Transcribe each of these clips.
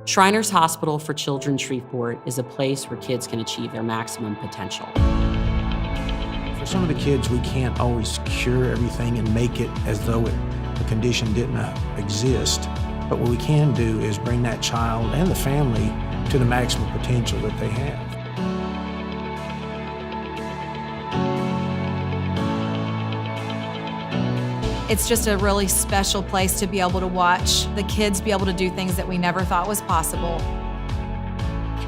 Shriners Hospital for Children Shreveport is a place where kids can achieve their maximum potential. For some of the kids, we can't always cure everything and make it as though the condition didn't exist. But what we can do is bring that child and the family to the maximum potential that they have. It's just a really special place to be able to watch the kids be able to do things that we never thought was possible.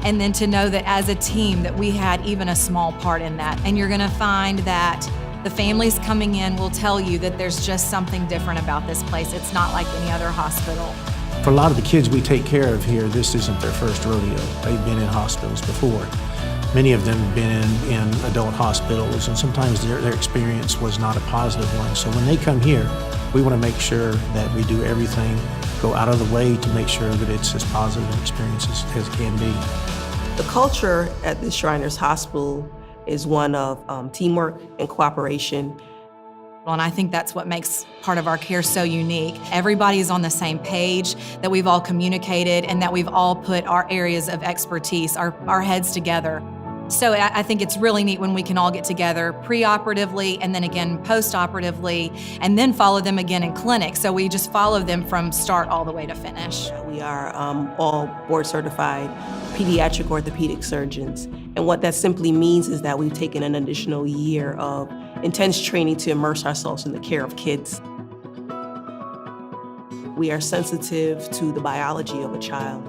And then to know that as a team that we had even a small part in that. And you're gonna find that the families coming in will tell you that there's just something different about this place. It's not like any other hospital. For a lot of the kids we take care of here, this isn't their first rodeo. They've been in hospitals before. Many of them have been in adult hospitals, and sometimes their experience was not a positive one. So when they come here, we want to make sure that we do everything, go out of the way to make sure that it's as positive an experience as it can be. The culture at the Shriners Hospital is one of teamwork and cooperation. And I think that's what makes part of our care so unique. Everybody is on the same page, that we've all communicated, and that we've all put our areas of expertise, our heads together. So I think it's really neat when we can all get together pre-operatively and then again post-operatively, and then follow them again in clinic. So we just follow them from start all the way to finish. We are all board-certified pediatric orthopedic surgeons. And what that simply means is that we've taken an additional year of intense training to immerse ourselves in the care of kids. We are sensitive to the biology of a child,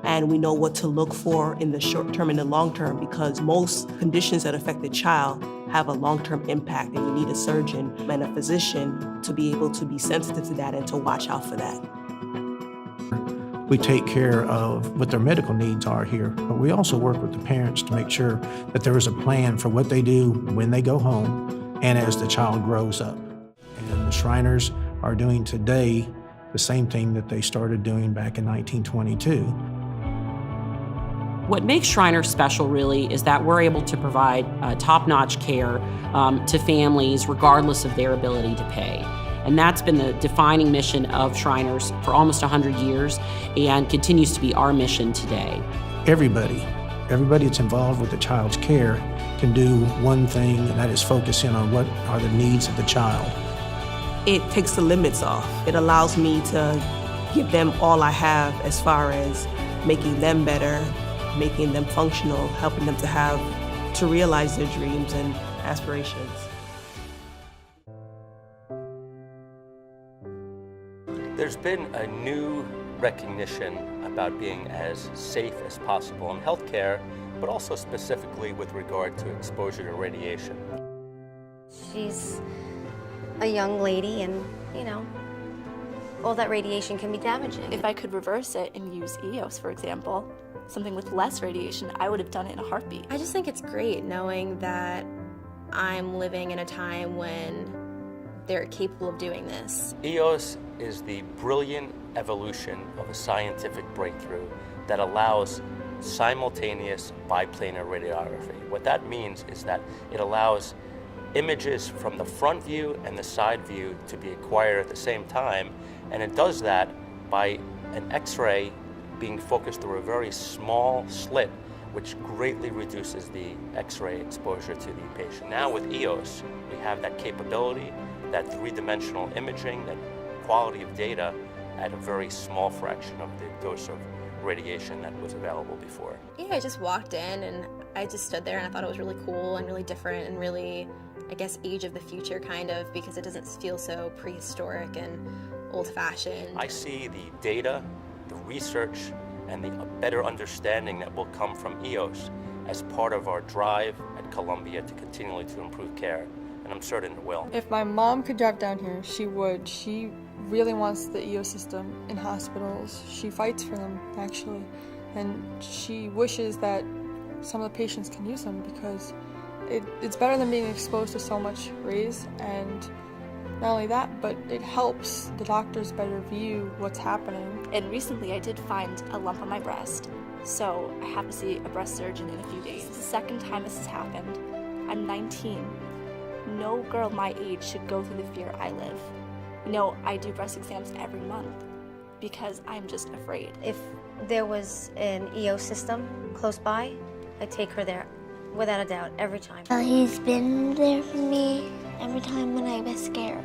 and we know what to look for in the short term and the long term, because most conditions that affect the child have a long-term impact, and we need a surgeon and a physician to be able to be sensitive to that and to watch out for that. We take care of what their medical needs are here, but we also work with the parents to make sure that there is a plan for what they do when they go home and as the child grows up. And the Shriners are doing today the same thing that they started doing back in 1922. What makes Shriners special really is that we're able to provide top-notch care to families regardless of their ability to pay. And that's been the defining mission of Shriners for almost 100 years and continues to be our mission today. Everybody that's involved with the child's care can do one thing, and that is focus in on what are the needs of the child. It takes the limits off. It allows me to give them all I have as far as making them better, making them functional, helping them to realize their dreams and aspirations. There's been a new recognition about being as safe as possible in healthcare, but also specifically with regard to exposure to radiation. She's a young lady, and all that radiation can be damaging. If I could reverse it and use EOS, for example, something with less radiation, I would have done it in a heartbeat. I just think it's great knowing that I'm living in a time when they're capable of doing this. EOS is the brilliant evolution of a scientific breakthrough that allows simultaneous biplanar radiography. What that means is that it allows images from the front view and the side view to be acquired at the same time, and it does that by an X-ray being focused through a very small slit, which greatly reduces the X-ray exposure to the patient. Now with EOS, we have that capability, that three-dimensional imaging, that quality of data at a very small fraction of the dose of radiation that was available before. Yeah, I just walked in and I just stood there and I thought it was really cool and really different and really, I guess, age of the future kind of, because it doesn't feel so prehistoric and old-fashioned. I see the data, the research, and the better understanding that will come from EOS as part of our drive at Columbia to continually to improve care, and I'm certain it will. If my mom could drive down here, she would. She really wants the EOS system in hospitals. She fights for them, actually, and she wishes that some of the patients can use them because it's better than being exposed to so much rays, and not only that, but it helps the doctors better view what's happening. And recently I did find a lump on my breast, so I have to see a breast surgeon in a few days. It's the second time this has happened. I'm 19. No girl my age should go through the fear I live. I do breast exams every month. because I'm just afraid. If there was an EO system close by, I'd take her there without a doubt every time. He's been there for me every time when I was scared.